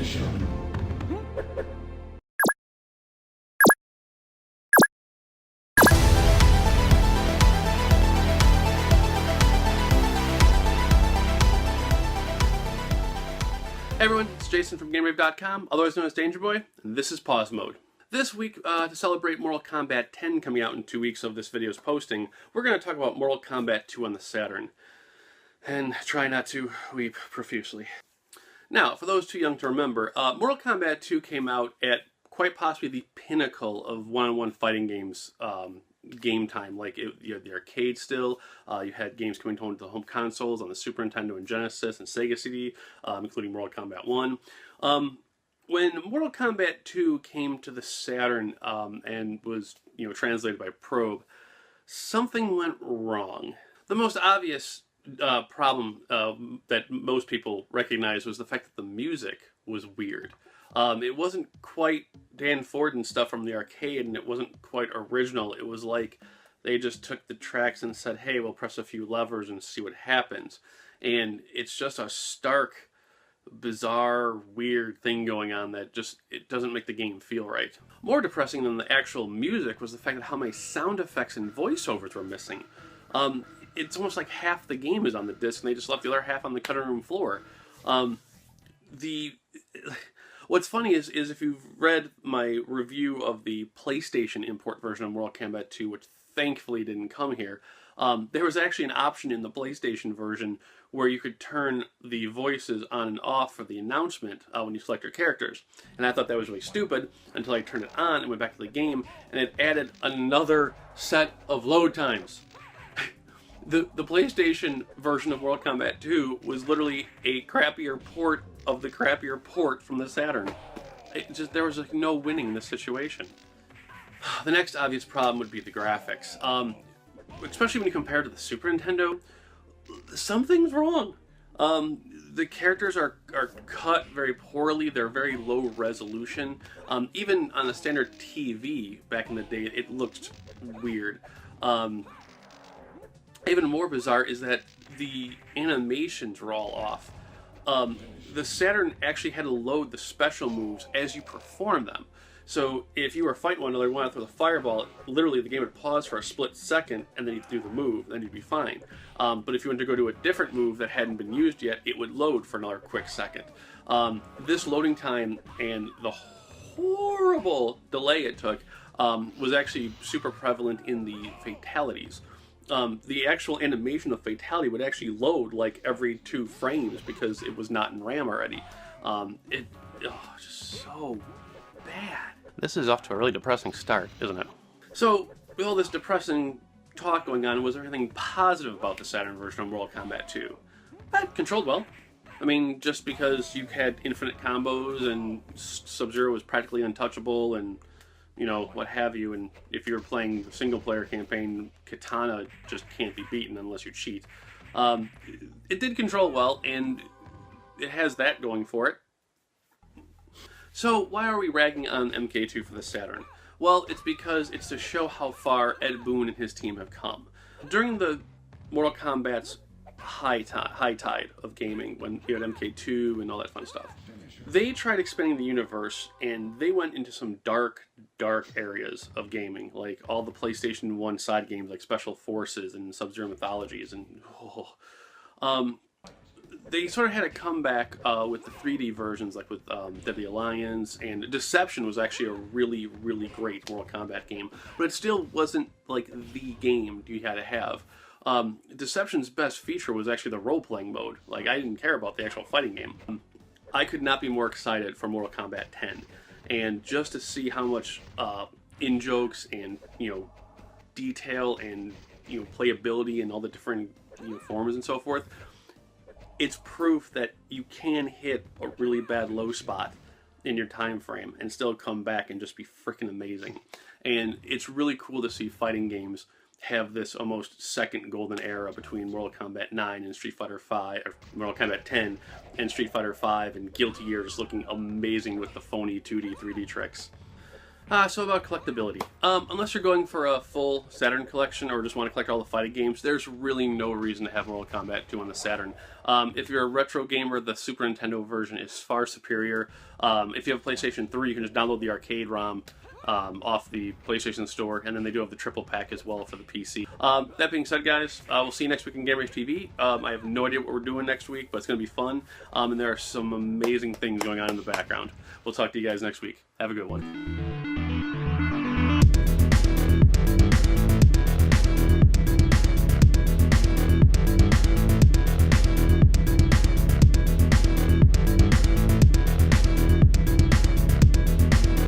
Transmission. Hey everyone, it's Jason from GameRaveTV, otherwise known as Danger Boy, and this is Pause Mode. This week, to celebrate Mortal Kombat 10 coming out in 2 weeks of this video's posting, we're going to talk about Mortal Kombat 2 on the Saturn, and try not to weep profusely. Now, for those too young to remember, Mortal Kombat 2 came out at quite possibly the pinnacle of one-on-one fighting games game time. Like, you had the arcade still, you had games coming to the home consoles on the Super Nintendo and Genesis and Sega CD, including Mortal Kombat 1. When Mortal Kombat 2 came to the Saturn and was translated by Probe, something went wrong. The most obvious problem that most people recognize was the fact that the music was weird. It wasn't quite Dan Forden stuff from the arcade, and it wasn't quite original. It was like they just took the tracks and said, hey, we'll press a few levers and see what happens. And it's just a stark, bizarre, weird thing going on that it doesn't make the game feel right. More depressing than the actual music was the fact that how many sound effects and voiceovers were missing. It's almost like half the game is on the disc and they just left the other half on the cutting room floor. What's funny is if you've read my review of the PlayStation import version of Mortal Kombat 2, which thankfully didn't come here, there was actually an option in the PlayStation version where you could turn the voices on and off for the announcement when you select your characters. And I thought that was really stupid until I turned it on and went back to the game, and it added another set of load times. The PlayStation version of Mortal Kombat 2 was literally a crappier port of the crappier port from the Saturn. There was like no winning in this situation. The next obvious problem would be the graphics. Especially when you compare it to the Super Nintendo, something's wrong. The characters are cut very poorly, they're very low resolution. Even on a standard TV back in the day, it looked weird. Even more bizarre is that the animations were all off. The Saturn actually had to load the special moves as you perform them. So if you were fighting one another and wanted to throw the fireball, literally the game would pause for a split second and then you'd do the move, then you'd be fine. But if you wanted to go to a different move that hadn't been used yet, it would load for another quick second. This loading time and the horrible delay it took was actually super prevalent in the fatalities. The actual animation of fatality would actually load like every 2 frames because it was not in RAM already. Just so bad. This is off to a really depressing start, isn't it? So, with all this depressing talk going on, was there anything positive about the Saturn version of Mortal Kombat 2? It controlled well. I mean, just because you had infinite combos and Sub-Zero was practically untouchable and what have you, and if you're playing the single-player campaign, Katana just can't be beaten unless you cheat. It did control well, and it has that going for it. So why are we ragging on MK2 for the Saturn? Well, it's because it's to show how far Ed Boon and his team have come. During the Mortal Kombat's high tide of gaming, when you had MK2 and all that fun stuff, they tried expanding the universe, and they went into some dark areas of gaming, like all the PlayStation 1 side games like Special Forces and Sub-Zero Mythologies, and they sort of had a comeback with the 3D versions, like with Deadly Alliance, and Deception was actually a really, really great Mortal Kombat game, but it still wasn't like the game you had to have. Deception's best feature was actually the role-playing mode. Like, I didn't care about the actual fighting game. I could not be more excited for Mortal Kombat 10, and just to see how much in-jokes and detail and playability and all the different forms and so forth, it's proof that you can hit a really bad low spot in your time frame and still come back and just be freaking amazing. And it's really cool to see fighting games have this almost second golden era between Mortal Kombat 9 and Street Fighter 5, or Mortal Kombat 10 and Street Fighter 5, and Guilty Gear just looking amazing with the phony 2D, 3D tricks. So about collectability. Unless you're going for a full Saturn collection or just want to collect all the fighting games, there's really no reason to have Mortal Kombat 2 on the Saturn. If you're a retro gamer, the Super Nintendo version is far superior. If you have a PlayStation 3, you can just download the arcade ROM off the PlayStation Store, and then they do have the triple pack as well for the PC. That being said, guys, we'll see you next week in GameRaveTV. I have no idea what we're doing next week, but it's going to be fun, and there are some amazing things going on in the background. We'll talk to you guys next week. Have a good one.